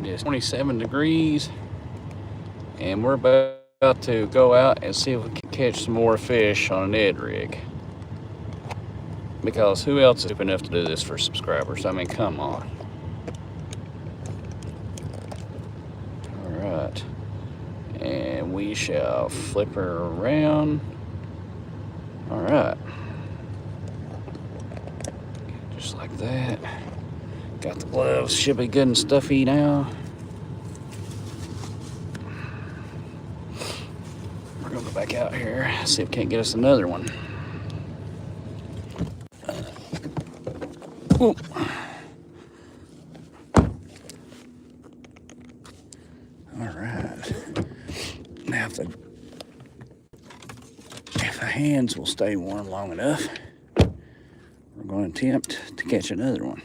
is 27 degrees, and we're about to go out and see if we can catch some more fish on an Ed rig. Because who else is stupid enough to do this for subscribers? I mean, come on. All right, and we shall flip her around. All right, just like that. Got the gloves, should be good and stuffy now. We're gonna go back out here, see if we can't get us another one. Ooh. All right. Now if the hands will stay warm long enough, we're going to attempt to catch another one.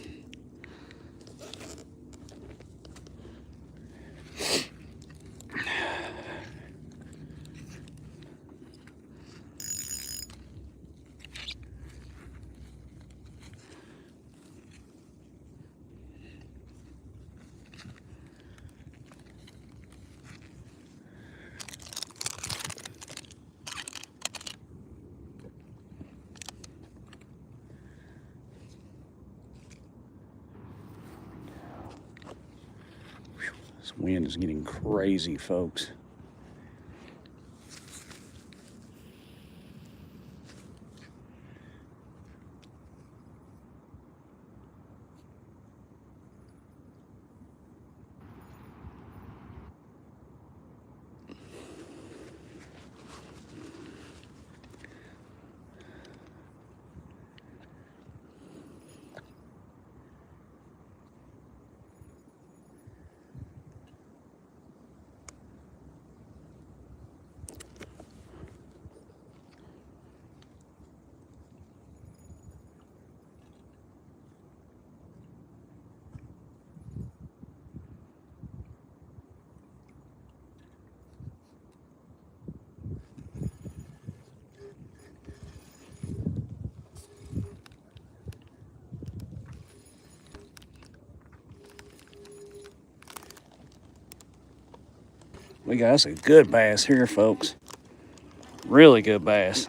This wind is getting crazy, folks. We got us a good bass here, folks. Really good bass.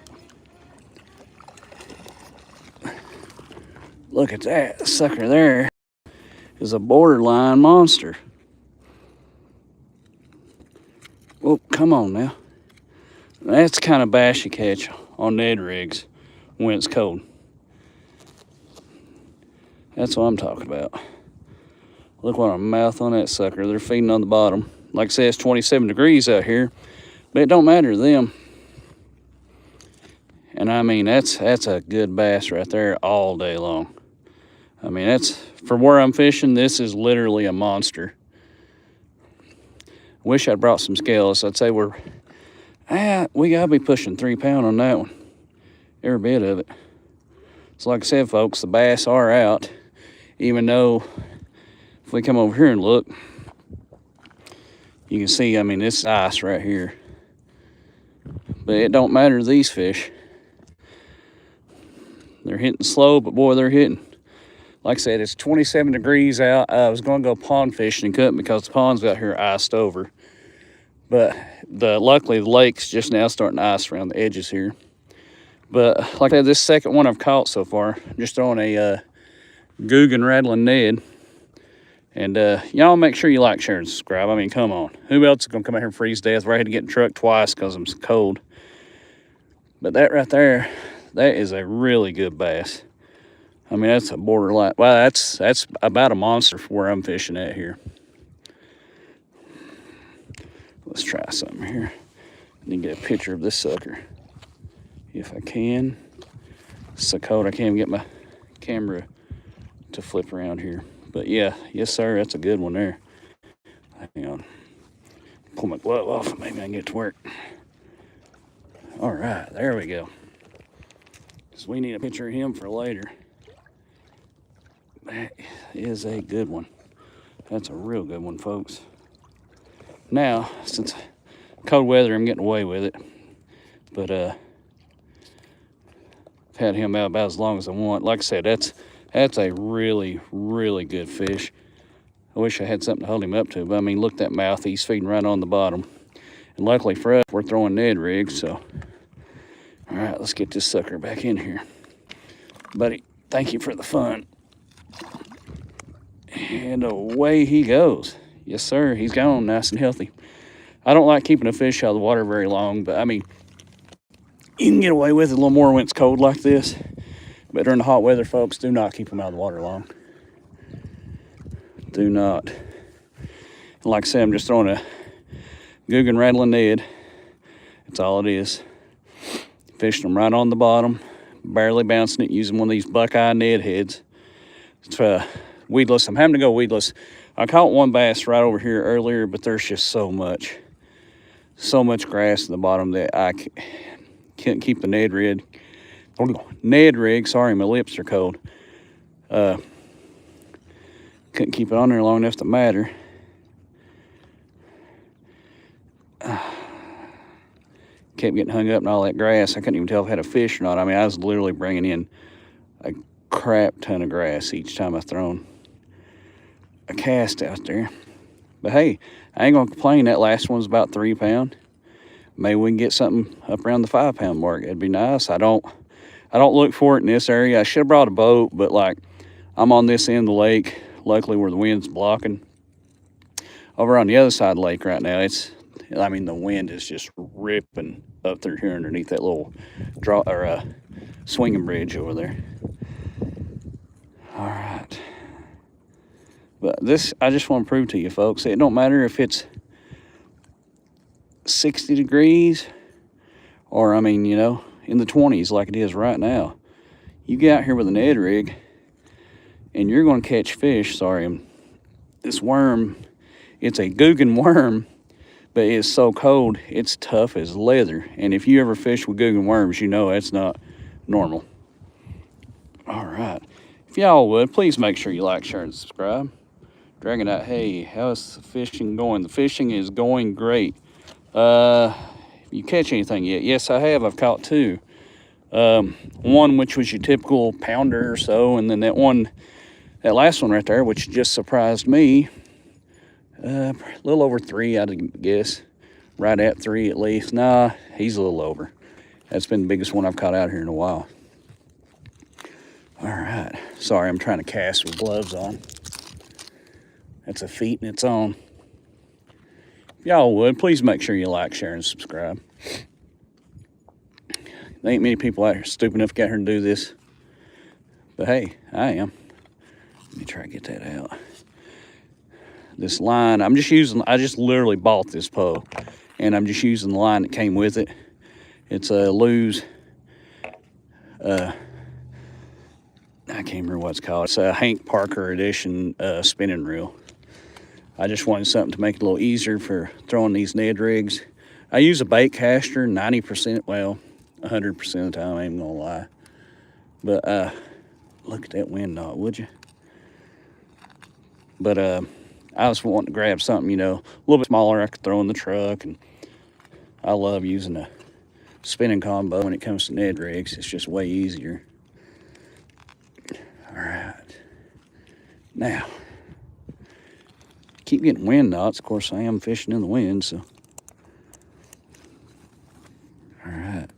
Look at that sucker there. Is a borderline monster. Oh, come on now. That's the kind of bass you catch on Ned rigs when it's cold. That's what I'm talking about. Look what a mouth on that sucker. They're feeding on the bottom. Like I said, it's 27 degrees out here, but it don't matter to them. And I mean, that's a good bass right there all day long. I mean, that's, for where I'm fishing, this is literally a monster. Wish I'd brought some scales. I'd say we gotta be pushing 3 pounds on that one. Every bit of it. So like I said, folks, the bass are out, even though if we come over here and look, you can see, I mean, this ice right here. But it don't matter to these fish. They're hitting slow, but boy, they're hitting. Like I said, it's 27 degrees out. I was going to go pond fishing and couldn't because the ponds out here iced over. But luckily, the lake's just now starting to ice around the edges here. But like I said, this second one I've caught so far, just throwing a Googan rattling Ned. And y'all make sure you like, share, and subscribe. I mean, come on. Who else is going to come out here and freeze to death? I had to get in the truck twice because I'm so cold. But that right there, that is a really good bass. I mean, that's a borderline. Well, that's about a monster for where I'm fishing at here. Let's try something here. I need to get a picture of this sucker. If I can. It's so cold I can't even get my camera to flip around here. But yeah, yes sir, that's a good one there. Hang on. Pull my glove off and maybe I can get to work. All right, there we go. So we need a picture of him for later. That is a good one. That's a real good one, folks. Now, since cold weather, I'm getting away with it. But I've had him out about as long as I want. Like I said, that's a really, really good fish. I wish I had something to hold him up to, but I mean, look at that mouth. He's feeding right on the bottom. And luckily for us, we're throwing Ned rigs, so. All right, let's get this sucker back in here. Buddy, thank you for the fun. And away he goes. Yes, sir, he's gone nice and healthy. I don't like keeping a fish out of the water very long, but I mean, you can get away with it a little more when it's cold like this. But during the hot weather, folks, do not keep them out of the water long. Do not. And like I said, I'm just throwing a Googan rattling Ned. That's all it is. Fishing them right on the bottom, barely bouncing it, using one of these Buckeye Ned heads. It's weedless. I'm having to go weedless. I caught one bass right over here earlier, but there's just so much grass at the bottom that I can't keep the Ned rig. Sorry, my lips are cold. Couldn't keep it on there long enough to matter. Kept getting hung up in all that grass. I couldn't even tell if I had a fish or not. I mean, I was literally bringing in a crap ton of grass each time I thrown a cast out there. But hey, I ain't gonna complain. That last one's about 3 pound. Maybe we can get something up around the 5 pound mark. It'd be nice. I don't look for it in this area. I should have brought a boat, but like I'm on this end of the lake, luckily where the wind's blocking. Over on the other side of the lake right now, I mean, the wind is just ripping up through here underneath that little swinging bridge over there. All right. But this, I just want to prove to you folks, it don't matter if it's 60 degrees or, I mean, you know, in the 20s like it is right now. You get out here with an Ned rig and you're going to catch fish. Sorry, this worm, it's a Googan worm, but it's so cold, it's tough as leather. And if you ever fish with Googan worms, you know that's not normal. All right. If y'all would, please make sure you like, share, and subscribe. Dragon out, hey, how's the fishing going? The fishing is going great. You catch anything yet? Yes, I have. I've caught 2. One which was your typical pounder or so, and then that last one right there, which just surprised me. A little over 3, I'd guess. Right at 3 at least. Nah, he's a little over. That's been the biggest one I've caught out here in a while. All right. Sorry, I'm trying to cast with gloves on. That's a feat in its own. If y'all would, please make sure you like, share, and subscribe. There ain't many people out here stupid enough to get here and do this. But hey, I am. Let me try to get that out. This line, I just literally bought this pole. And I'm just using the line that came with it. It's a Lew's, I can't remember what it's called. It's a Hank Parker edition spinning reel. I just wanted something to make it a little easier for throwing these Ned rigs. I use a bait caster 90%, well, 100% of the time, I ain't gonna lie. But look at that wind knot, would you? But I was wanting to grab something, you know, a little bit smaller I could throw in the truck. And I love using a spinning combo when it comes to Ned rigs. It's just way easier. All right. Now, keep getting wind knots. Of course, I am fishing in the wind, so. All right.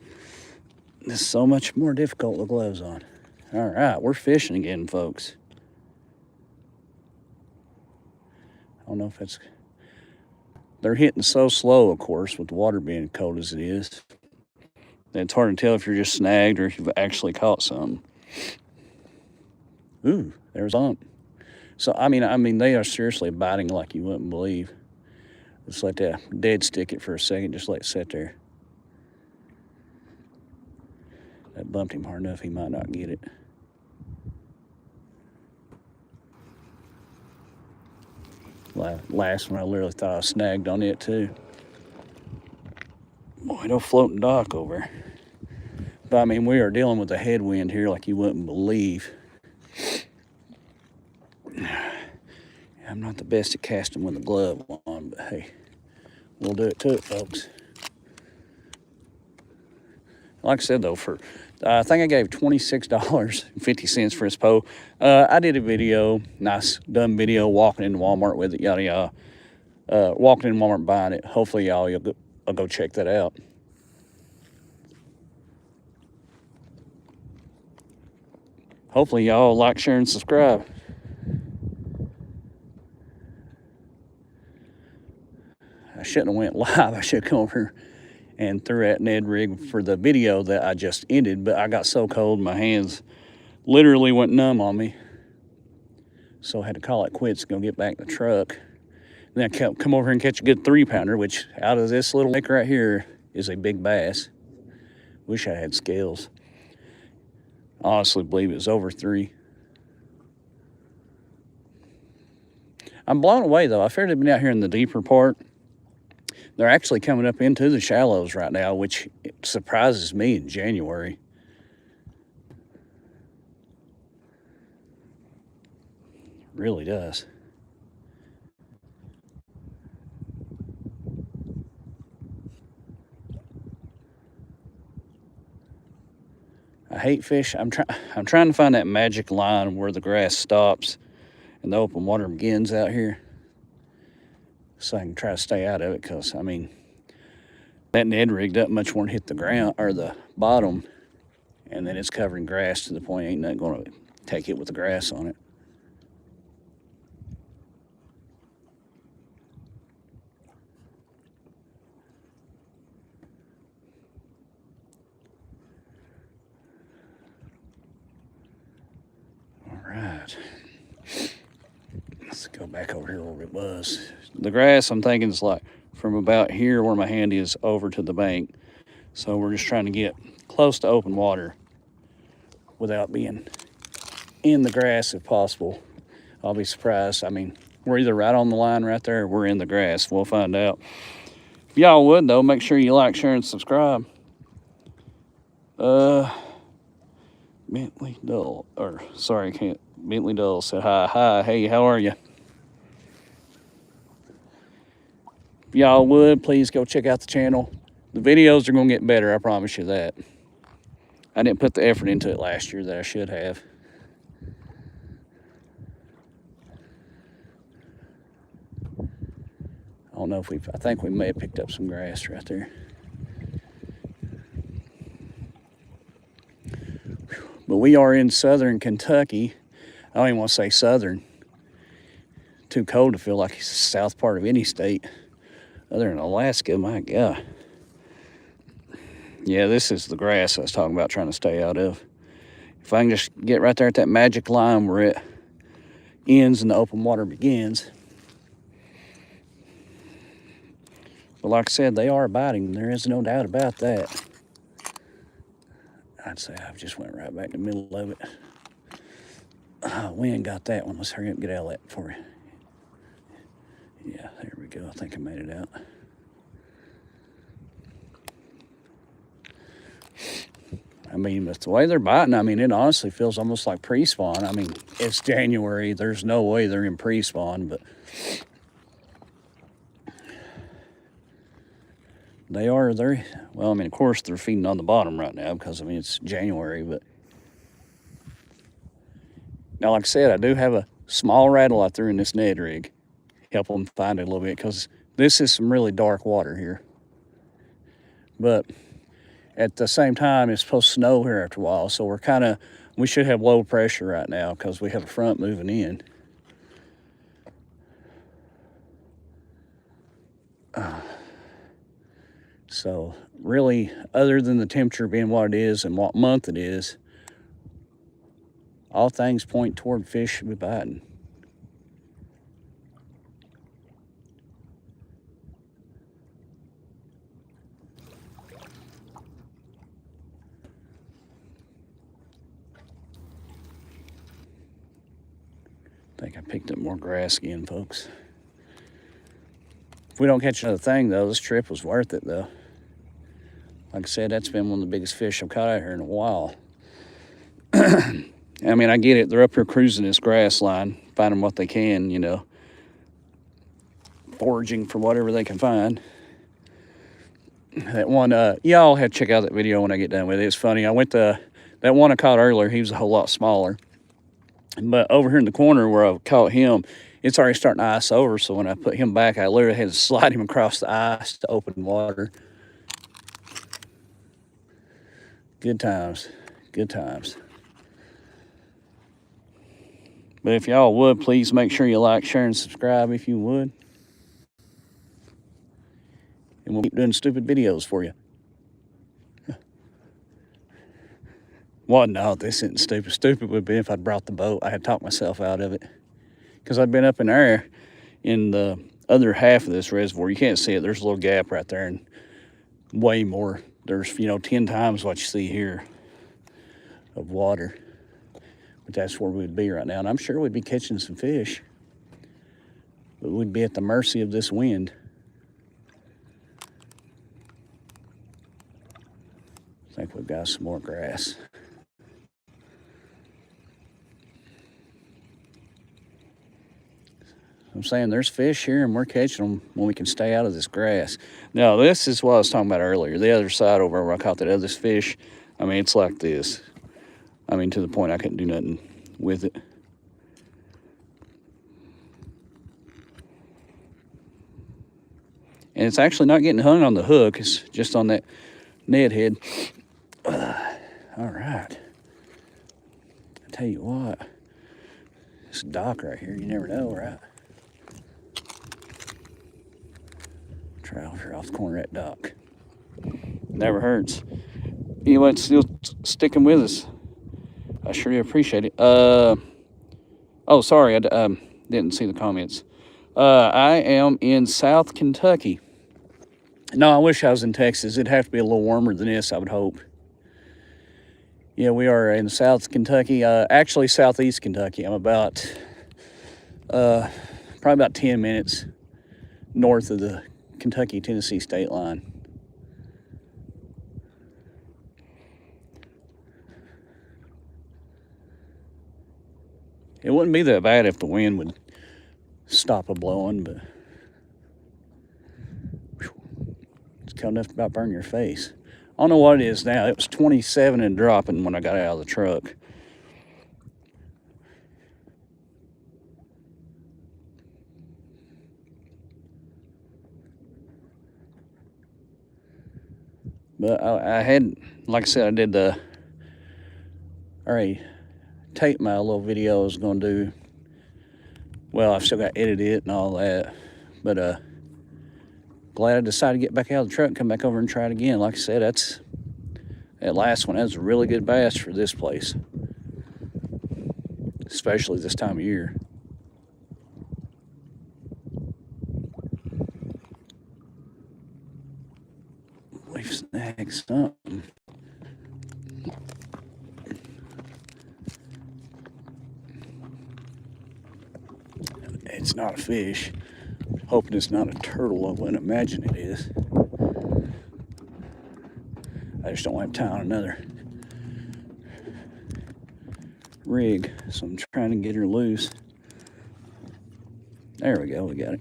This is so much more difficult with gloves on. All right, we're fishing again, folks. I don't know if it's... They're hitting so slow, of course, with the water being cold as it is. That it's hard to tell if you're just snagged or if you've actually caught something. Ooh, there's on. So, I mean, they are seriously biting like you wouldn't believe. Just let that dead stick it for a second. Just let it sit there. That bumped him hard enough he might not get it. Last one, I literally thought I snagged on it too. Boy, no floating dock over. But I mean, we are dealing with a headwind here like you wouldn't believe. I'm not the best at casting with a glove on, but hey, we'll do it to it, folks. Like I said though, for I think I gave $26.50 for his pole. I did a video, nice done video, walking into Walmart with it, yada yada. Walking in Walmart buying it. Hopefully y'all you'll go check that out. Hopefully y'all like, share, and subscribe. I shouldn't have went live. I should have come over here and threw that Ned rig for the video that I just ended, but I got so cold my hands literally went numb on me. So I had to call it quits and go get back in the truck. And then I kept come over here and catch a good 3-pounder, which out of this little lake right here is a big bass. Wish I had scales. I honestly believe it was over 3. I'm blown away though. I figured they'd been out here in the deeper part. They're actually coming up into the shallows right now, which surprises me in January. Really does. I hate fish. I'm trying to find that magic line where the grass stops and the open water begins out here, so I can try to stay out of it, because I mean that Ned rig doesn't much want to hit the ground or the bottom, and then it's covering grass to the point ain't nothing going to take it with the grass on it. All right, let's go back over here where it was. The grass, I'm thinking, is like from about here where my hand is over to the bank. So we're just trying to get close to open water without being in the grass if possible. I'll be surprised. I mean, we're either right on the line right there or we're in the grass. We'll find out. If y'all would though, make sure you like, share, and subscribe. Bentley Dull, or sorry, can't. Bentley Dull said hi, hey, how are you? If y'all would, please go check out the channel. The videos are going to get better, I promise you that. I didn't put the effort into it last year that I should have. I don't know if I think we may have picked up some grass right there. But we are in southern Kentucky. I don't even want to say southern. Too cold to feel like it's the south part of any state. Other than Alaska, my God. Yeah, this is the grass I was talking about trying to stay out of. If I can just get right there at that magic line where it ends and the open water begins. But like I said, they are biting. There is no doubt about that. I'd say I've just went right back in the middle of it. Wind got that one. Let's hurry up and get out of that before we... Yeah, there we go. I think I made it out. I mean, with the way they're biting, I mean, it honestly feels almost like pre-spawn. I mean, it's January. There's no way they're in pre-spawn, but they are. Well, I mean, of course, they're feeding on the bottom right now because, I mean, it's January, but now, like I said, I do have a small rattle out there in this Ned rig. Help them find it a little bit, because this is some really dark water here. But at the same time, it's supposed to snow here after a while, so we should have low pressure right now because we have a front moving in. So really, other than the temperature being what it is and what month it is, all things point toward fish should be biting. I think I picked up more grass again, folks. If we don't catch another thing, though, this trip was worth it, though. Like I said, that's been one of the biggest fish I've caught out here in a while. I mean, I get it. They're up here cruising this grass line, finding what they can, you know, foraging for whatever they can find. That one, y'all have to check out that video when I get done with it. It's funny. I went to that one I caught earlier. He was a whole lot smaller. But over here in the corner where I caught him, it's already starting to ice over. So when I put him back, I literally had to slide him across the ice to open water. Good times. Good times. But if y'all would, please make sure you like, share, and subscribe if you would. And we'll keep doing stupid videos for you. Well, no, this isn't stupid. Stupid would be if I'd brought the boat. I had talked myself out of it. Because I've been up in there in the other half of this reservoir. You can't see it. There's a little gap right there and way more. There's, 10 times what you see here of water. But that's where we'd be right now. And I'm sure we'd be catching some fish. But we'd be at the mercy of this wind. I think we've got some more grass. I'm saying there's fish here and we're catching them when we can stay out of this grass. Now, this is what I was talking about earlier. The other side over where I caught that other fish, I mean, it's like this. I mean, to the point I couldn't do nothing with it. And it's actually not getting hung on the hook. It's just on that Ned head. All right. I tell you what, this dock right here, you never know, right? Try over off the corner of that dock. Never hurts. Anyway, still sticking with us. I sure appreciate it. Oh, sorry, I didn't see the comments. I am in South Kentucky. No, I wish I was in Texas. It'd have to be a little warmer than this, I would hope. Yeah, we are in South Kentucky. Actually, Southeast Kentucky. I'm about, probably about 10 minutes north of the Kentucky-Tennessee state line. It wouldn't be that bad if the wind would stop a-blowing, but it's cold enough to about burn your face. I don't know what it is now. It was 27 and dropping when I got out of the truck. But I had, like I said, I did I already taped my little video I was going to do. Well, I've still got to edit it and all that. But glad I decided to get back out of the truck and come back over and try it again. Like I said, that last one, that was a really good bass for this place. Especially this time of year. We've snagged something. It's not a fish. Hoping it's not a turtle. I wouldn't imagine it is. I just don't have time on another rig, so I'm trying to get her loose. There we go, we got it.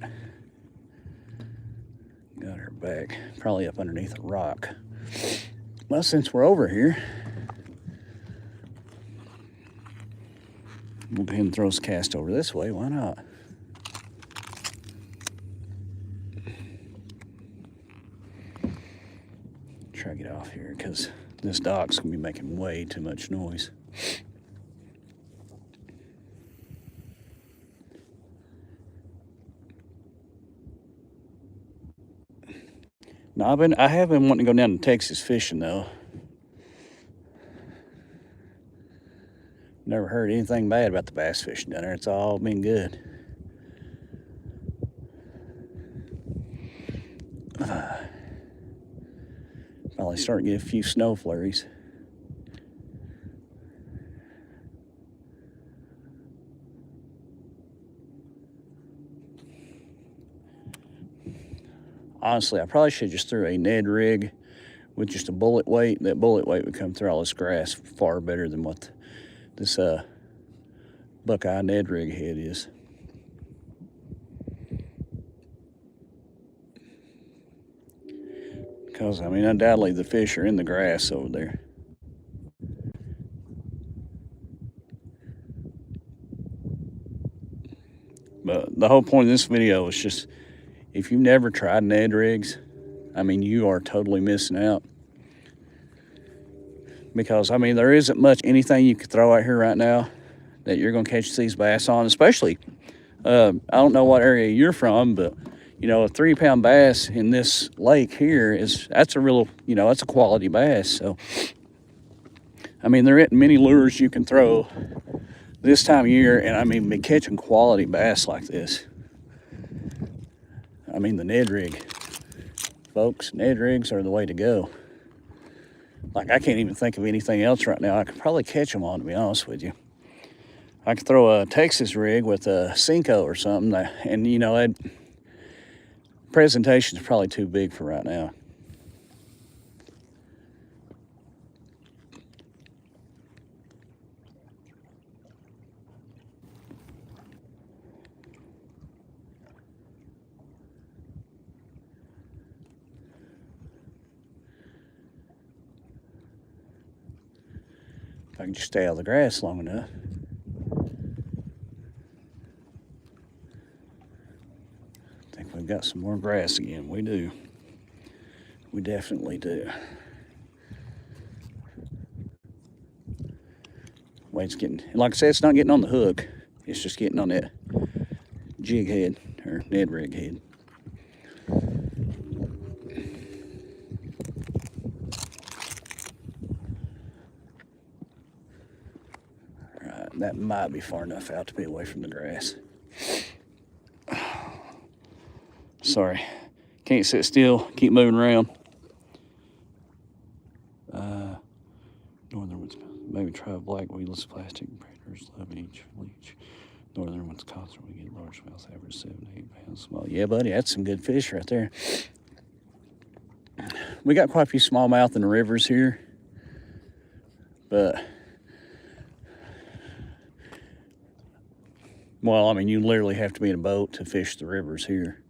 Got her back, probably up underneath a rock. Well, since we're over here, we'll go ahead and throw this cast over this way, why not? Try to get off here because this dock's gonna be making way too much noise. Now I have been wanting to go down to Texas fishing though. Never heard anything bad about the bass fishing down there. It's all been good. Finally starting to get a few snow flurries. Honestly, I probably should just throw a Ned rig with just a bullet weight. That bullet weight would come through all this grass far better than what this Buckeye Ned rig head is. Because, I mean, undoubtedly the fish are in the grass over there. But the whole point of this video is just, if you've never tried Ned rigs, I mean, you are totally missing out. Because, I mean, there isn't much anything you could throw out here right now that you're going to catch these bass on, especially, I don't know what area you're from, but, you know, a 3-pound bass in this lake here that's a real, you know, that's a quality bass. So, I mean, there isn't many lures you can throw this time of year, and I mean, be catching quality bass like this. I mean, the Ned rig, folks, Ned rigs are the way to go. Like, I can't even think of anything else right now I could probably catch them on, to be honest with you. I could throw a Texas rig with a Cinco or something, and, you know, that presentation is probably too big for right now. If I can just stay out of the grass long enough. I think we've got some more grass again. We do. We definitely do. Way it's getting, like I said, it's not getting on the hook. It's just getting on that jig head or Ned rig head. Alright, that might be far enough out to be away from the grass. Sorry, can't sit still, keep moving around. Northern ones, maybe try black weedless plastic predators, love each leech. Northern ones constantly get largemouth, average 7 to 8 pounds small. Yeah, buddy, that's some good fish right there. We got quite a few smallmouth in the rivers here, but, well, I mean, you literally have to be in a boat to fish the rivers here.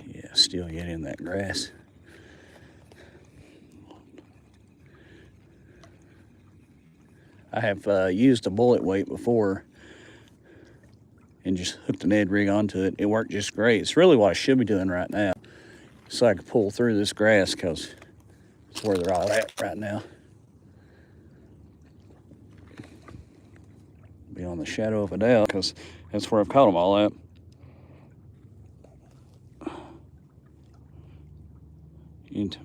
Yeah, still yet in that grass. I have used a bullet weight before and just hooked the Ned rig onto it. It worked just great. It's really what I should be doing right now, so I can pull through this grass, because it's where they're all at right now. Beyond the shadow of a doubt, because that's where I've caught them all at. Into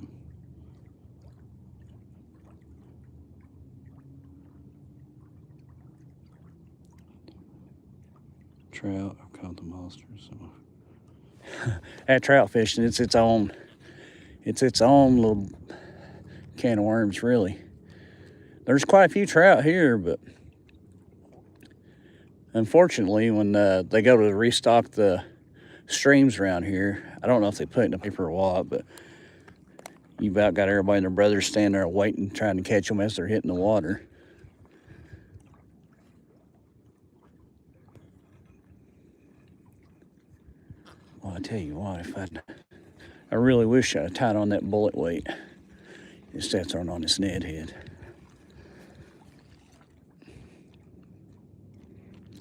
trout, I've caught the monsters. So. That trout fishing, it's its own little can of worms, really. There's quite a few trout here, but unfortunately, when they go to restock the streams around here, I don't know if they put it in the paper or what, but you about got everybody and their brothers standing there waiting, trying to catch them as they're hitting the water. Well, I tell you what, I really wish I had tied on that bullet weight instead of throwing on this Ned head.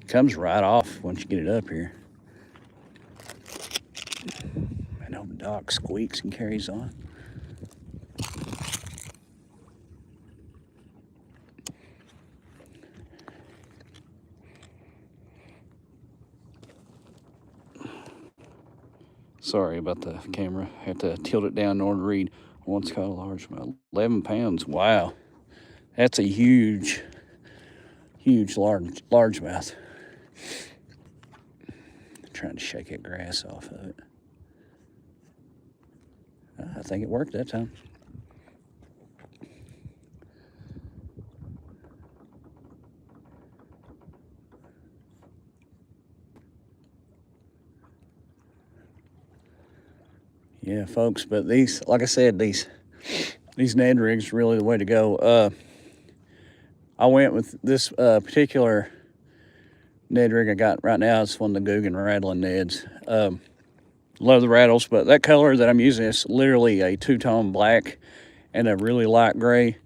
Comes right off once you get it up here. I know the dog squeaks and carries on. Sorry about the camera. I had to tilt it down in order to read. Once caught a largemouth, 11 pounds. Wow, that's a huge largemouth. Trying to shake that grass off of it. I think it worked that time. Yeah, folks, but these, like I said, these Ned rigs are really the way to go. I went with this particular Ned rig I got right now. It's one of the Guggen rattling Neds. Love the rattles, but that color that I'm using is literally a two-tone black and a really light gray,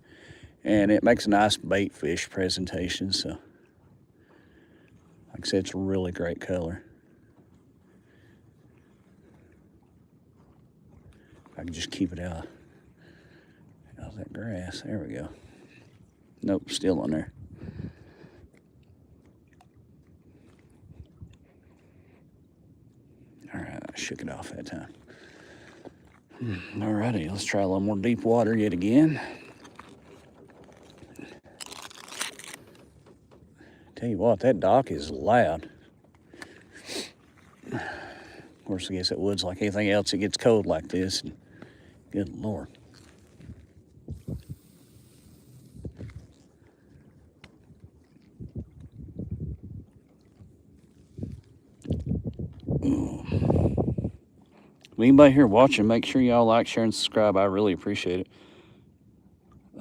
and it makes a nice bait fish presentation. So, like I said, it's a really great color. If I can just keep it out of that grass. There we go. Nope, still on there. All right, I shook it off that time. Alrighty, let's try a little more deep water yet again. Tell you what, that dock is loud. Of course, I guess it wood's like anything else. It gets cold like this. And good Lord. Anybody here watching, make sure y'all like, share, and subscribe. I really appreciate it.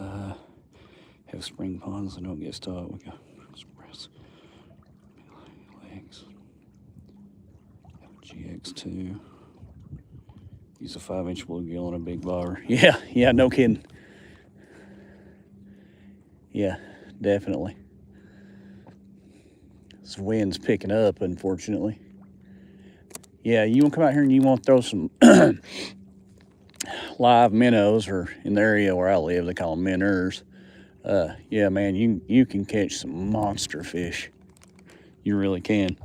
Have spring ponds that don't get stuck. We got express legs. GX2. Use a 5-inch bluegill on a big bobber. Yeah, no kidding. Yeah, definitely. This wind's picking up, unfortunately. Yeah, you want to come out here and you want to throw some live minnows, or in the area where I live, they call them minnows. Yeah, man, you can catch some monster fish. You really can.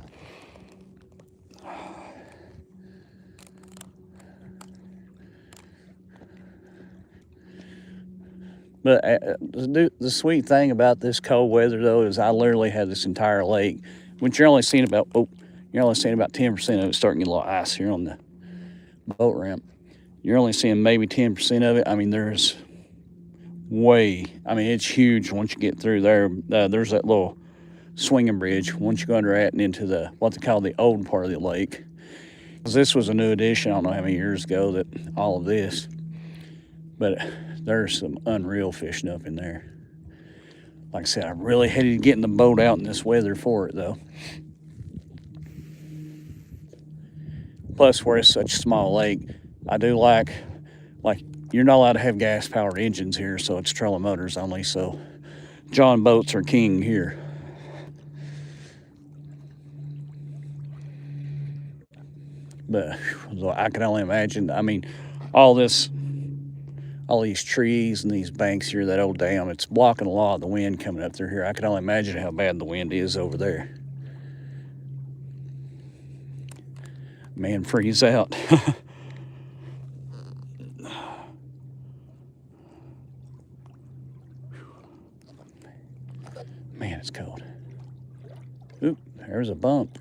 But the sweet thing about this cold weather, though, is I literally had this entire lake, which you're only seeing about 10% of it starting to get a little ice here on the boat ramp. You're only seeing maybe 10% of it. I mean, it's huge once you get through there. There's that little swinging bridge once you go under that and into what they call the old part of the lake. This was a new addition, I don't know how many years ago, that all of this. But there's some unreal fishing up in there. Like I said, I really hated getting the boat out in this weather for it, though. Plus, where it's such a small lake, I do like you're not allowed to have gas-powered engines here, so it's trolling motors only. So John boats are king here. But I can only imagine. I mean, all these trees and these banks here, that old dam, it's blocking a lot of the wind coming up through here. I can only imagine how bad the wind is over there. Man, freeze out. Man, it's cold. Oop, there's a bump.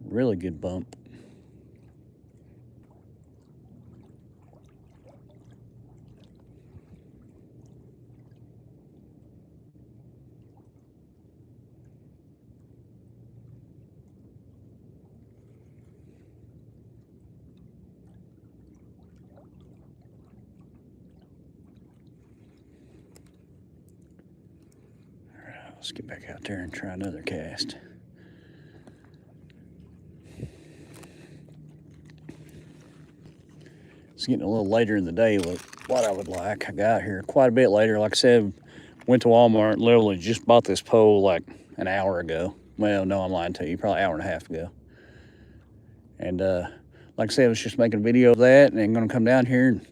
Really good bump. All right, let's get back out there and try another cast. It's getting a little later in the day with what I would like. I got here quite a bit later. Like I said, went to Walmart, literally just bought this pole like an hour ago. Well, no, I'm lying to you, probably an hour and a half ago. And like I said, I was just making a video of that, and I'm gonna come down here and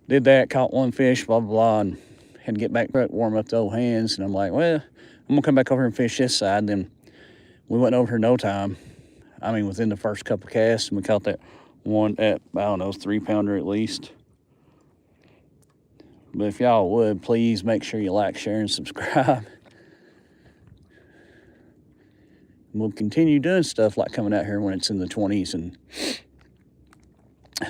did that, caught one fish, blah, blah, blah, and had to get back, warm up the old hands. And I'm like, well, I'm gonna come back over here and fish this side. Then we went over here no time. I mean, within the first couple casts, and we caught that one at, I don't know, 3-pounder at least. But if y'all would, please make sure you like, share, and subscribe. We'll continue doing stuff like coming out here when it's in the 20s and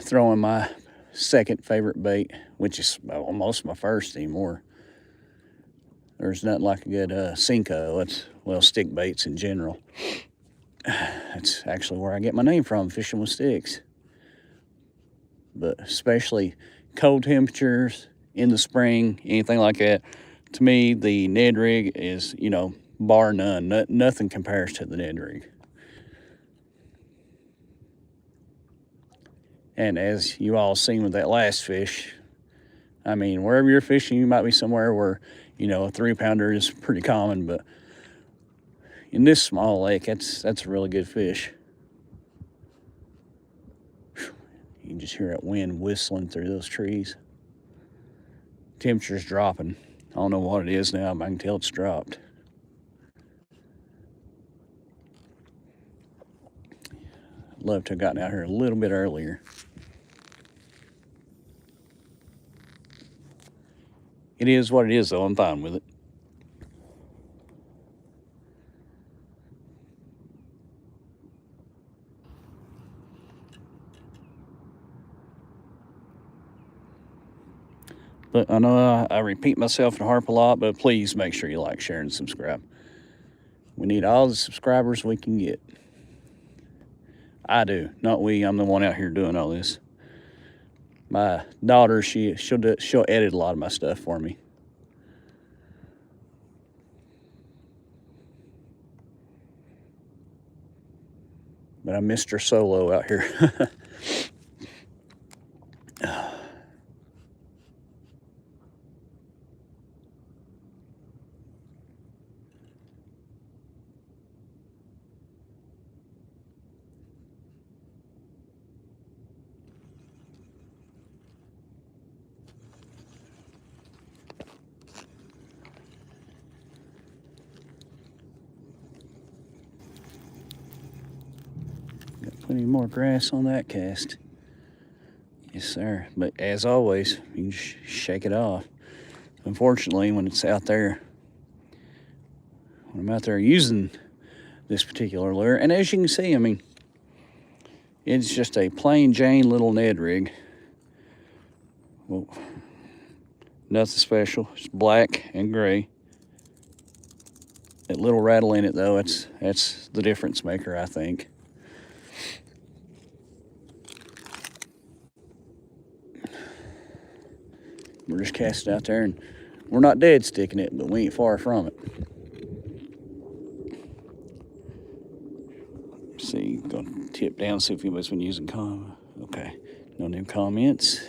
throwing my second favorite bait, which is almost my first anymore. There's nothing like a good Cinco. It's, well, stick baits in general. That's actually where I get my name from, Fishing with Sticks. But especially cold temperatures in the spring, anything like that, to me, the Ned rig is, you know, bar none. Nothing compares to the Ned rig. And as you all seen with that last fish, I mean, wherever you're fishing, you might be somewhere where, you know, a 3-pounder is pretty common, but in this small lake, that's a really good fish. You can just hear that wind whistling through those trees. Temperature's dropping. I don't know what it is now, but I can tell it's dropped. I'd love to have gotten out here a little bit earlier. It is what it is, though. I'm fine with it. But I know I repeat myself and harp a lot, but please make sure you like, share, and subscribe. We need all the subscribers we can get. I do, not we. I'm the one out here doing all this. My daughter, she'll edit a lot of my stuff for me. But I'm Mr. Solo out here. Plenty more grass on that cast. Yes, sir. But as always, you can just shake it off. Unfortunately, when it's out there, when I'm out there using this particular lure, and as you can see, I mean, it's just a plain Jane little Ned rig. Well, nothing special. It's black and gray. That little rattle in it, though, that's the difference maker, I think. We're just casting out there, and we're not dead sticking it, but we ain't far from it. Let's see, gonna tip down, see if anybody's been using okay, no new comments.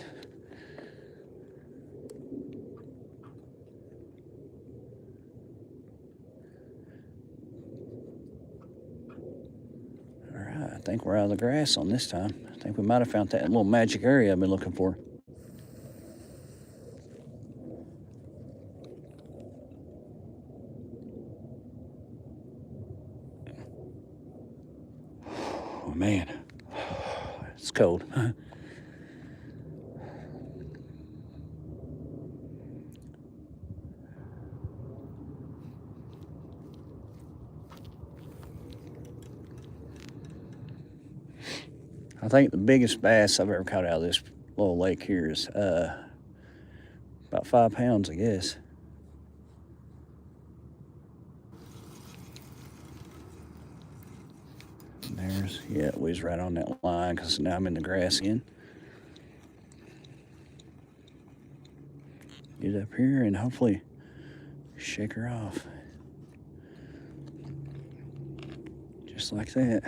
All right, I think we're out of the grass on this time. I think we might have found that little magic area I've been looking for. Oh man, it's cold. I think the biggest bass I've ever caught out of this little lake here is about 5 pounds, I guess. There's, yeah, it was right on that line because now I'm in the grass again. Get up here and hopefully shake her off. Just like that.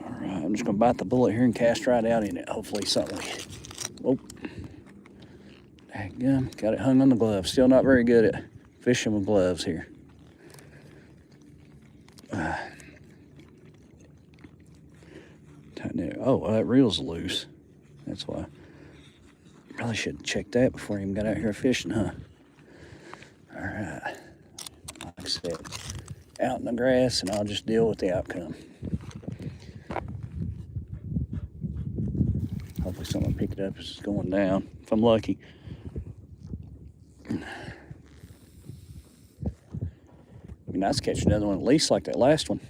All right, I'm just gonna bite the bullet here and cast right out in it. Hopefully something. Oh, daggum, got it hung on the glove. Still not very good at fishing with gloves here. Oh, that reel's loose. That's why. Probably should have checked that before I even got out here fishing, huh? All right. Like I said, out in the grass, and I'll just deal with the outcome. Hopefully someone will pick it up as it's going down, if I'm lucky. It'd be nice to catch another one at least like that last one.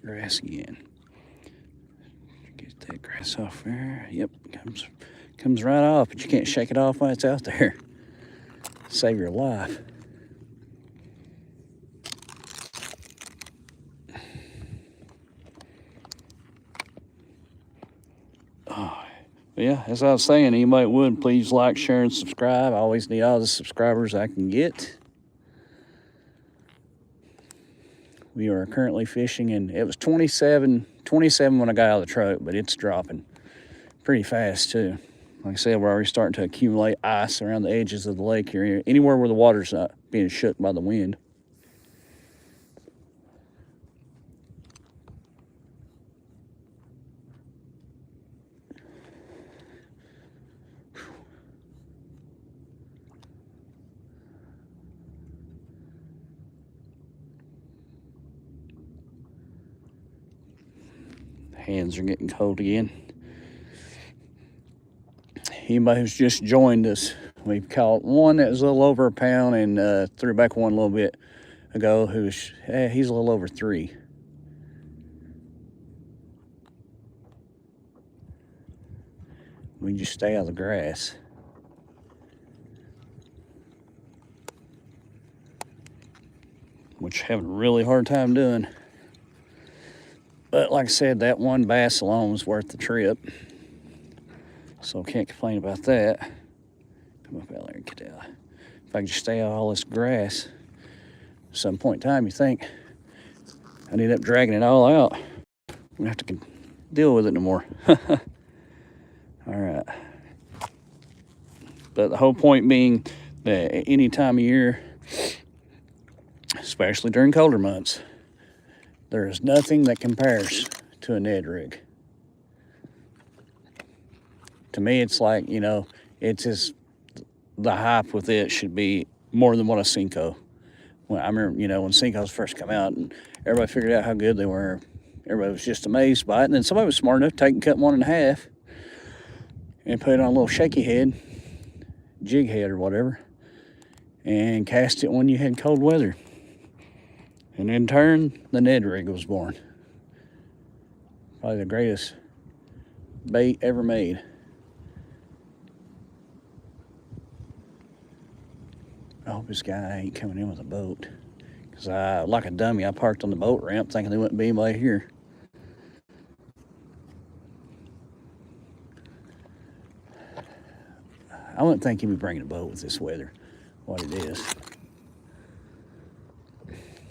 grass again. Get that grass off there. Yep, comes right off, but you can't shake it off while it's out there. Save your life. Oh, yeah, as I was saying, anybody would, please like, share, and subscribe. I always need all the subscribers I can get. We are currently fishing, and it was 27 when I got out of the truck, but it's dropping pretty fast too. Like I said, we're already starting to accumulate ice around the edges of the lake here, anywhere where the water's not being shook by the wind. Hands are getting cold again. Anybody who's just joined us, we've caught one that was a little over a pound and threw back one a little bit ago he's a little over 3. We just stay out of the grass. Which I'm having a really hard time doing. But like I said, that one bass alone was worth the trip. So can't complain about that. Come up out there and get out. If I can just stay out of all this grass, at some point in time you think I'd end up dragging it all out. I don't have to deal with it no more. All right. But the whole point being that any time of year, especially during colder months, there is nothing that compares to a Ned rig. To me, it's like, you know, it's just the hype with it should be more than what a Senko. When I remember, you know, when Senkos first come out and everybody figured out how good they were, everybody was just amazed by it. And then somebody was smart enough to take and cut one in half and put it on a little shaky head, jig head or whatever, and cast it when you had cold weather. And in turn, the Ned rig was born. Probably the greatest bait ever made. I hope this guy ain't coming in with a boat. Because like a dummy, I parked on the boat ramp thinking there wouldn't be anybody here. I wouldn't think he'd be bringing a boat with this weather, what it is.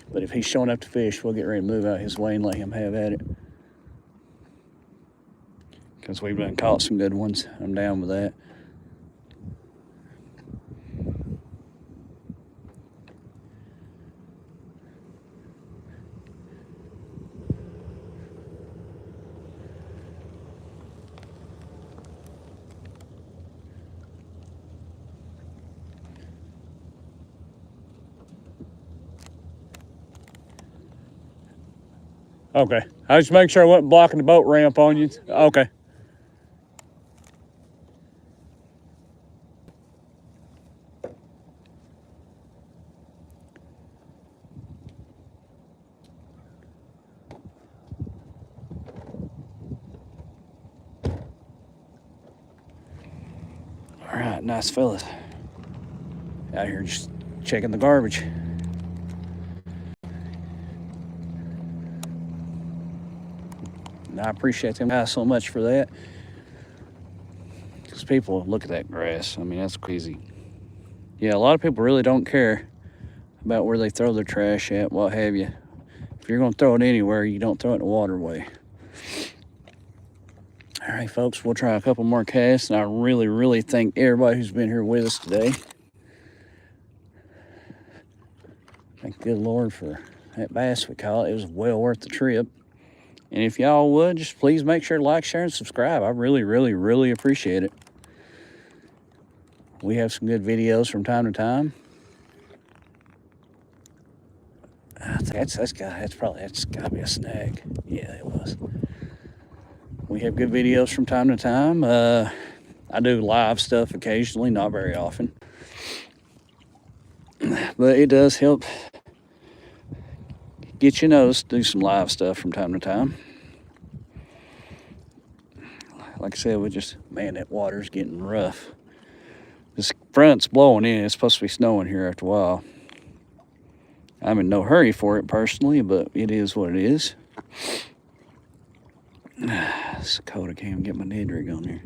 But if he's showing up to fish, we'll get ready to move out his way and let him have at it. Because we've done caught some good ones. I'm down with that. Okay, I just make sure I wasn't blocking the boat ramp on you. Okay. All right, nice fellas. Out here just checking the garbage. I appreciate them guys so much for that. Because people look at that grass. I mean, that's crazy. Yeah, a lot of people really don't care about where they throw their trash at, what have you. If you're going to throw it anywhere, you don't throw it in the waterway. All right, folks, we'll try a couple more casts. And I really, really thank everybody who's been here with us today. Thank good Lord for that bass we caught. It was well worth the trip. And if y'all would, just please make sure to like, share, and subscribe. I really, really, really appreciate it. We have some good videos from time to time. I think that's got to be a snag. Yeah, it was. We have good videos from time to time. I do live stuff occasionally, not very often. But it does help get you noticed, do some live stuff from time to time. Like I said, man, that water's getting rough. This front's blowing in. It's supposed to be snowing here after a while. I'm in no hurry for it personally, but it is what it is. It's cold. I can't even get my Ned rig on there.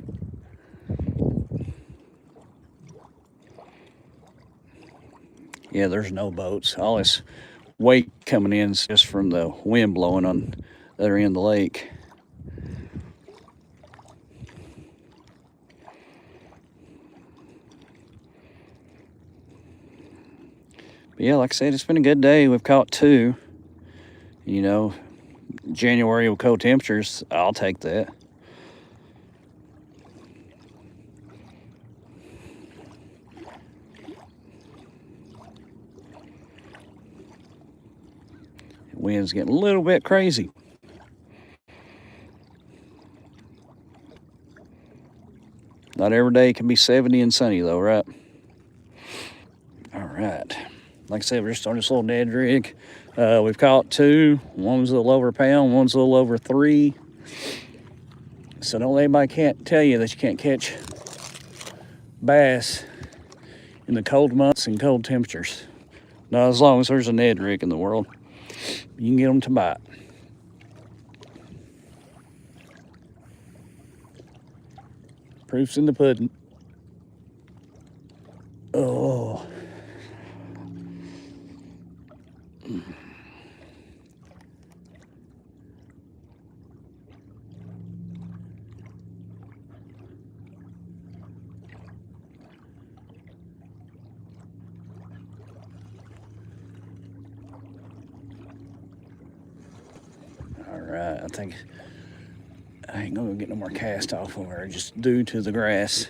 Yeah, there's no boats. All this wake coming in is just from the wind blowing on the other end of the lake. But yeah, like I said, it's been a good day. We've caught 2. You know, January with cold temperatures, I'll take that. Wind's getting a little bit crazy. Not every day can be 70 and sunny though, right? All right. Like I said, we're just on this little Ned rig. We've caught 2. One's a little over a pound, one's a little over 3. So don't let anybody can't tell you that you can't catch bass in the cold months and cold temperatures. Not as long as there's a Ned rig in the world. You can get them to bite. Proof's in the pudding. Oh. Alright, I think I ain't gonna get no more cast off over there just due to the grass.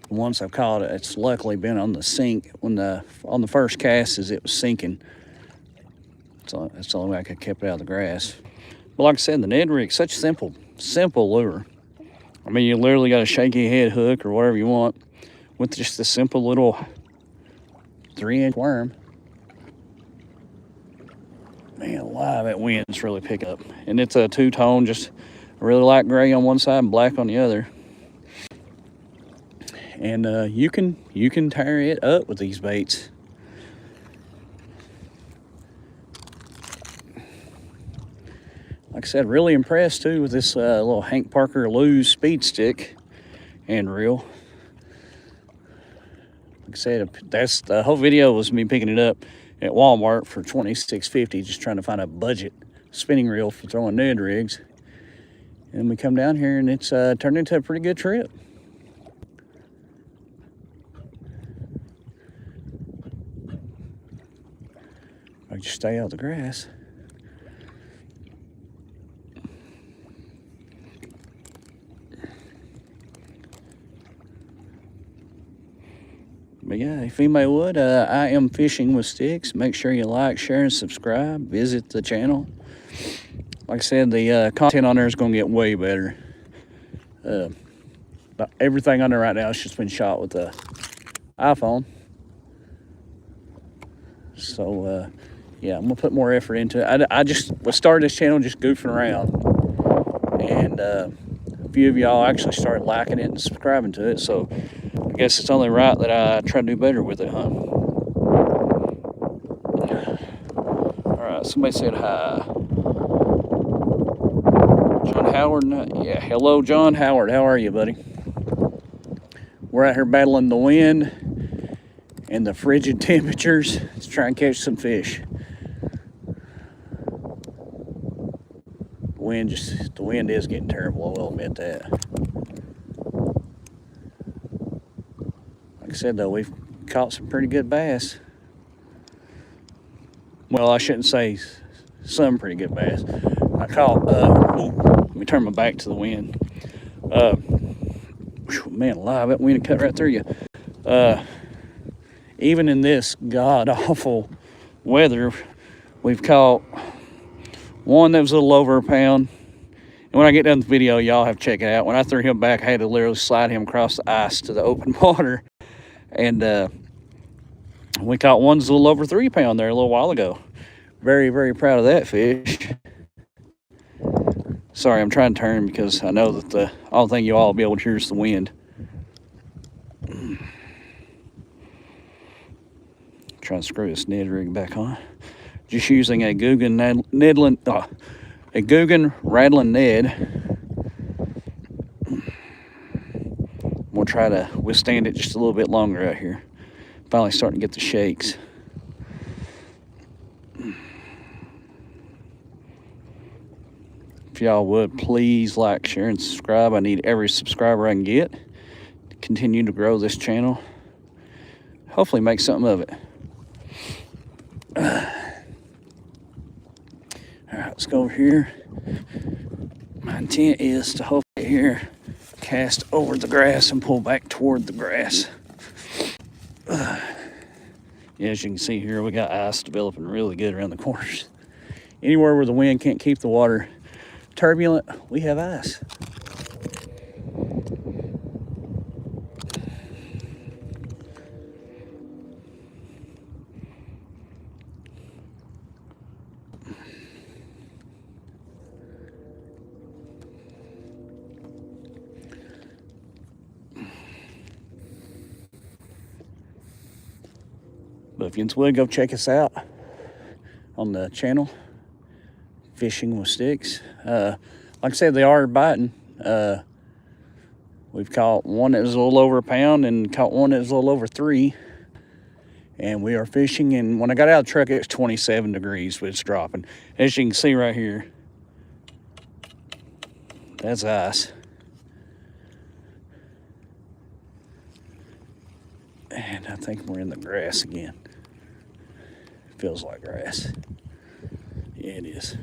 Once I've caught it, it's luckily been on the sink. On the first cast as it was sinking. So that's the only way I could keep it out of the grass. But like I said, the Ned rig, such a simple lure. I mean, you literally got a shaky head hook or whatever you want with just a simple little 3-inch worm. Man, wow, that wind's really picking up. And it's a 2-tone, just a really light gray on one side and black on the other. And you can tire it up with these baits. Like I said, really impressed too with this little Hank Parker Lew's speed stick and reel. Like I said, that's the whole video was me picking it up at Walmart for $26.50, just trying to find a budget spinning reel for throwing Ned rigs. And we come down here and it's turned into a pretty good trip. I just stay out of the grass. But yeah, if anybody would, I am Fishing with Sticks. Make sure you like, share, and subscribe. Visit the channel. Like I said, the content on there is going to get way better. But everything on there right now has just been shot with the iPhone. So, yeah, I'm going to put more effort into it. I just started this channel just goofing around. And a few of y'all actually started liking it and subscribing to it. So, I guess it's only right that I try to do better with it, huh? Alright, somebody said hi. John Howard? Yeah, hello, John Howard. How are you, buddy? We're out here battling the wind and the frigid temperatures to try and catch some fish. The wind is getting terrible, I will admit that. Like I said though, we've caught some pretty good bass. Well, I shouldn't say some pretty good bass. I caught, let me turn my back to the wind. Man alive, that wind cut right through you. Even in this god-awful weather, we've caught one that was a little over a pound. And when I get done with the video, y'all have to check it out. When I threw him back, I had to literally slide him across the ice to the open water. And we caught one that's a little over 3 pound there a little while ago. Very, very proud of that fish. Sorry, I'm trying to turn because I know that the only thing you all will be able to hear is the wind. Trying to screw this Ned rig back on. Just using a Guggen rattling Ned. We'll try to withstand it just a little bit longer out here. Finally starting to get the shakes. If y'all would please like, share, and subscribe. I need every subscriber I can get to continue to grow this channel. Hopefully make something of it. All right, let's go over here. My intent is to hopefully here cast over the grass and pull back toward the grass. Yeah, as you can see here, we got ice developing really good around the corners. Anywhere where the wind can't keep the water turbulent, we have ice. But if you would, go check us out on the channel, Fishing with Sticks. Like I said, they are biting. We've caught one that was a little over a pound and caught one that was a little over 3. And we are fishing, and when I got out of the truck, it was 27 degrees, but it's dropping. As you can see right here, that's ice. And I think we're in the grass again. Feels like grass. Yeah, it is.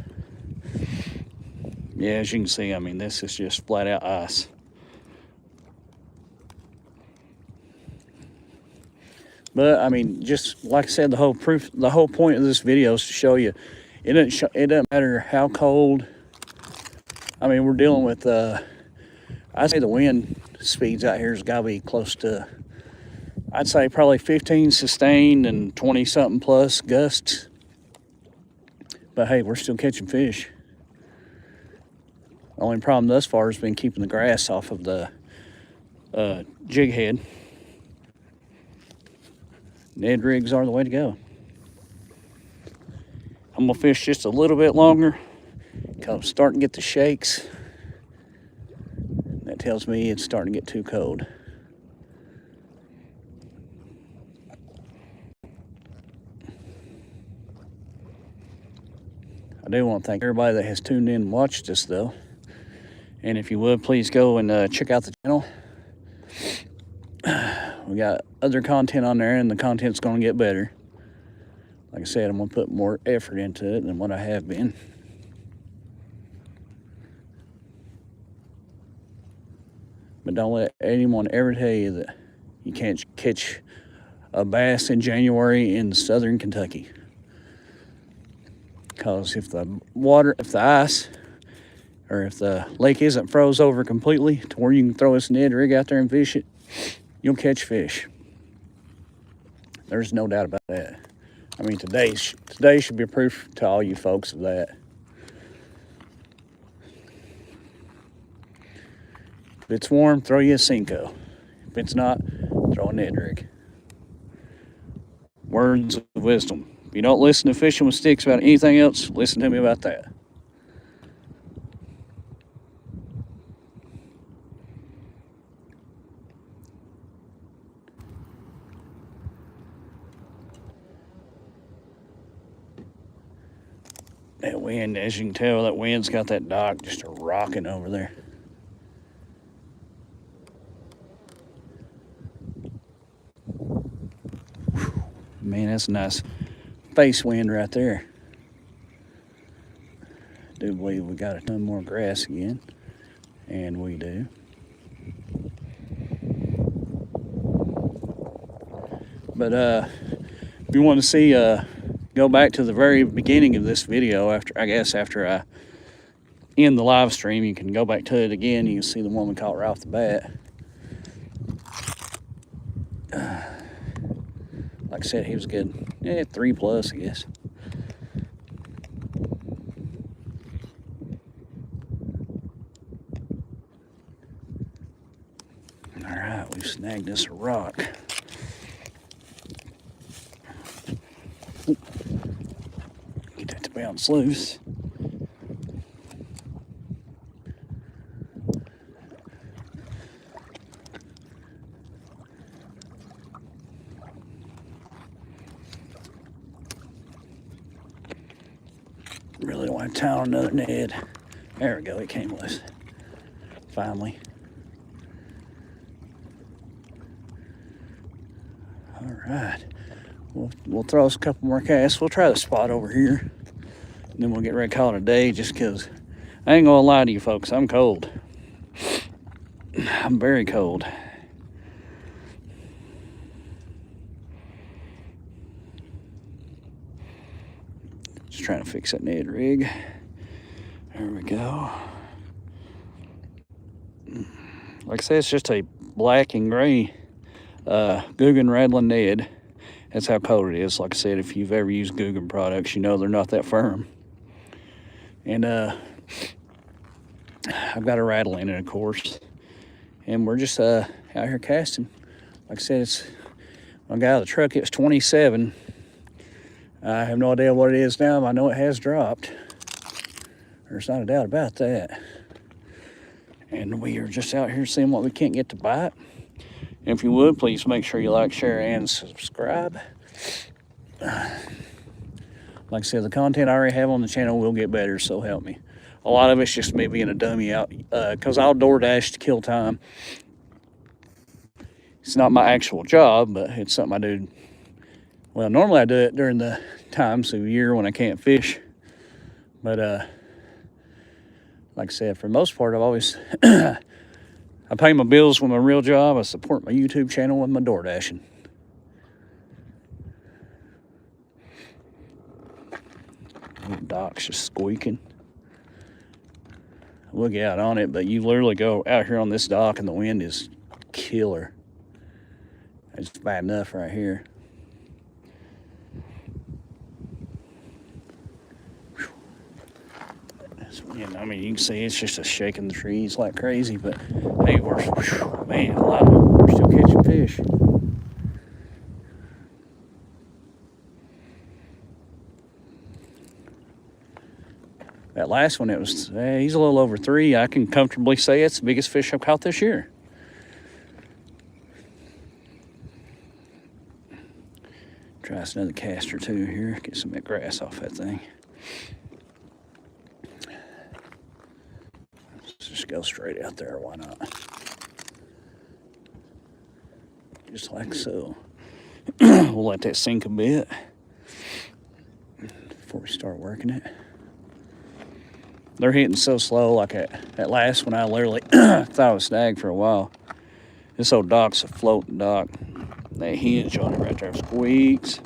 Yeah, as you can see, I mean, this is just flat out ice. But I mean, just like I said, the whole point of this video is to show you, it doesn't matter how cold. I mean, we're dealing with, I'd say the wind speeds out here has got to be close to, I'd say probably 15 sustained and 20 something plus gusts. But hey, we're still catching fish. The only problem thus far has been keeping the grass off of the jig head. Ned rigs are the way to go. I'm gonna fish just a little bit longer because I'm starting to get the shakes. That tells me it's starting to get too cold. I do want to thank everybody that has tuned in and watched us, though. And if you would, please go and check out the channel. We got other content on there, and the content's going to get better. Like I said, I'm going to put more effort into it than what I have been. But don't let anyone ever tell you that you can't catch a bass in January in southern Kentucky. Because if the ice, or if the lake isn't froze over completely to where you can throw this Ned rig out there and fish it, you'll catch fish. There's no doubt about that. I mean, today should be proof to all you folks of that. If it's warm, throw you a Cinco. If it's not, throw a Ned rig. Words of wisdom. If you don't listen to Fishing with Sticks about anything else, listen to me about that. That wind, as you can tell, that wind's got that dock just rocking over there. Man, that's a nice face wind right there. I do believe we got a ton more grass again, and we do. But if you want to see, go back to the very beginning of this video after I end the live stream, you can go back to it again. You can see the one we caught right off the bat. Like I said, he was good. Yeah, 3+, I guess. snagged us a rock. Get that to bounce loose. Really don't want to tie on another Ned. There we go, it came loose. Finally. All right. We'll throw us a couple more casts. We'll try the spot over here. And then we'll get ready to call it a day just because I ain't gonna lie to you folks, I'm cold. I'm very cold. Just trying to fix that Ned rig. There we go. Like I said, it's just a black and gray Guggen rattling Ned. That's how cold it is. Like I said, if you've ever used Guggen products, you know they're not that firm. And I've got a rattle in it, of course. And we're just out here casting. Like I said, when I got out of the truck, it was 27. I have no idea what it is now, but I know it has dropped. There's not a doubt about that. And we are just out here seeing what we can't get to bite. And if you would, please make sure you like, share, and subscribe. Like I said, the content I already have on the channel will get better, so help me. A lot of it's just me being a dummy out, because I'll DoorDash to kill time. It's not my actual job, but it's something I do. Well, normally I do it during the times of the year when I can't fish. But like I said, for the most part, I've always I pay my bills with my real job. I support my YouTube channel with my door dashing. The dock's just squeaking. We'll get out on it, but you literally go out here on this dock and the wind is killer. It's bad enough right here. I mean, you can see it's just a shaking the trees like crazy, but hey, man, we're still catching fish. That last one, he's a little over 3. I can comfortably say it's the biggest fish I've caught this year. Try us another cast or two here, get some of that grass off that thing. Just go straight out there, why not? Just like so. We'll let that sink a bit before we start working it. They're hitting so slow, like that last one I literally thought I was snagged for a while. This old dock's a floating dock. That hinge on it right there squeaks.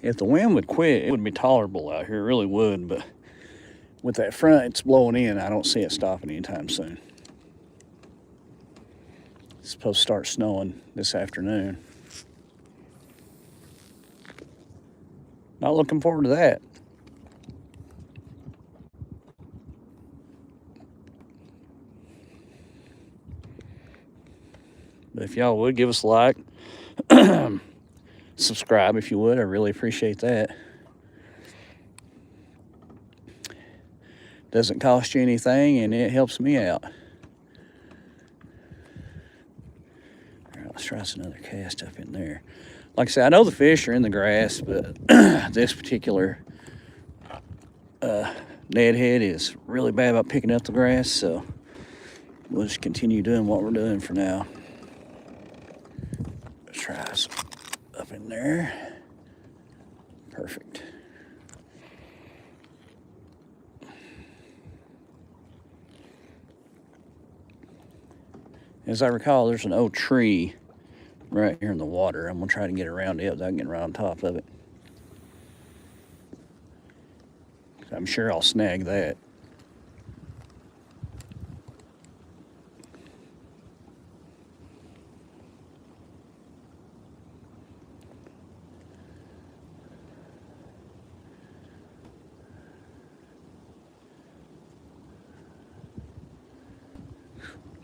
If the wind would quit, it would be tolerable out here. It really would, but with that front, it's blowing in. I don't see it stopping anytime soon. It's supposed to start snowing this afternoon. Not looking forward to that. But if y'all would give us a like, subscribe if you would, I really appreciate that. Doesn't cost you anything and it helps me out. All right, let's try another cast up in there. Like I said, I know the fish are in the grass, but this particular Ned head is really bad about picking up the grass, so we'll just continue doing what we're doing for now. Let's try some up in there. Perfect. As I recall, there's an old tree right here in the water. I'm gonna try to get around it without getting right on top of it. I'm sure I'll snag that.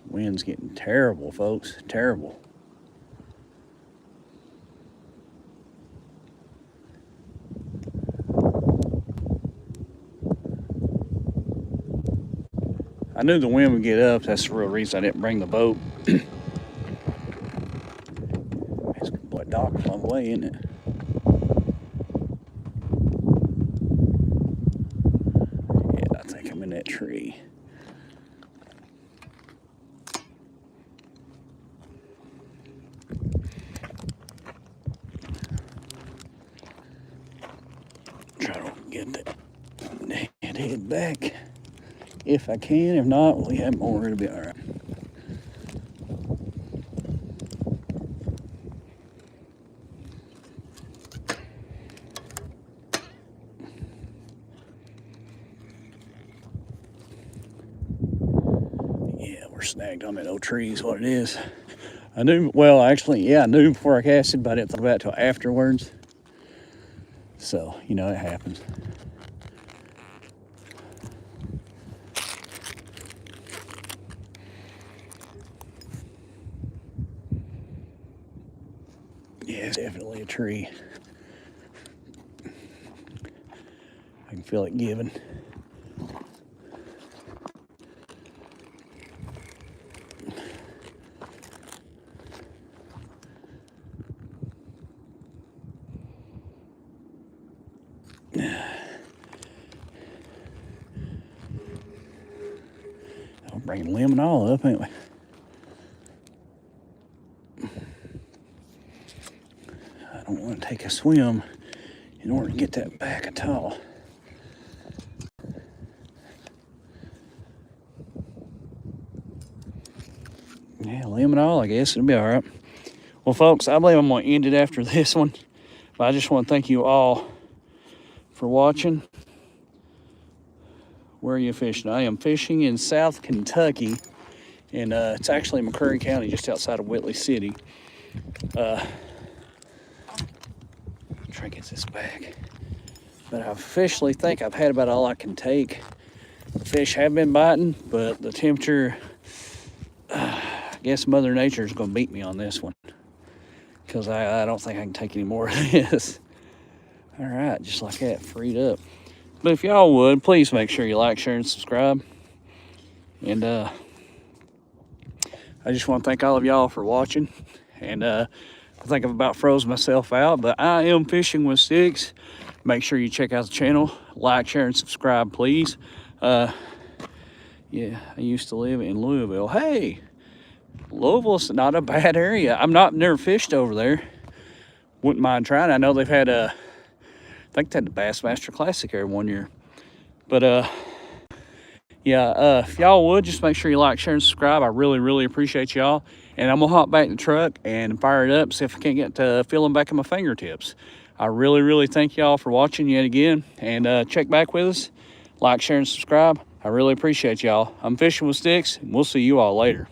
Wind's getting terrible, folks. Terrible. I knew the wind would get up. That's the real reason I didn't bring the boat. It's gonna dock a long way, isn't it? Yeah, I think I'm in that tree. Try to get that head back if I can. If not, we have more. It'll be all right. Yeah, we're snagged on that old tree is what it is. I knew, well, actually, yeah, I knew before I casted, but I didn't think about it till afterwards. So, you know, it happens. Yeah, it's definitely a tree. I can feel it giving. I'll bring lemon all up, ain't we? I don't want to take a swim in order to get that back at all. Yeah, lemon all, I guess. It'll be all right. Well, folks, I believe I'm going to end it after this one. But I just want to thank you all for watching. Where are you fishing? I am fishing in South Kentucky. And it's actually McCurry County, just outside of Whitley City. Try to get this back. But I officially think I've had about all I can take. The fish have been biting, but the temperature, I guess Mother Nature is going to beat me on this one. Because I don't think I can take any more of this. All right, just like that, freed up. But if y'all would, please make sure you like, share, and subscribe. And I just want to thank all of y'all for watching. And I think I've about froze myself out, but I am Fishing with Stix. Make sure you check out the channel. Like, share, and subscribe, please. Yeah, I used to live in Louisville. Hey, Louisville's not a bad area. Never fished over there. Wouldn't mind trying. I know they've had I think they had the Bassmaster Classic there one year. But yeah, if y'all would, just make sure you like, share, and subscribe. I really, really appreciate y'all. And I'm gonna hop back in the truck and fire it up, see if I can't get feeling back in my fingertips. I really, really thank y'all for watching yet again. And check back with us. Like, share, and subscribe. I really appreciate y'all. I'm Fishing with Stix, and we'll see you all later.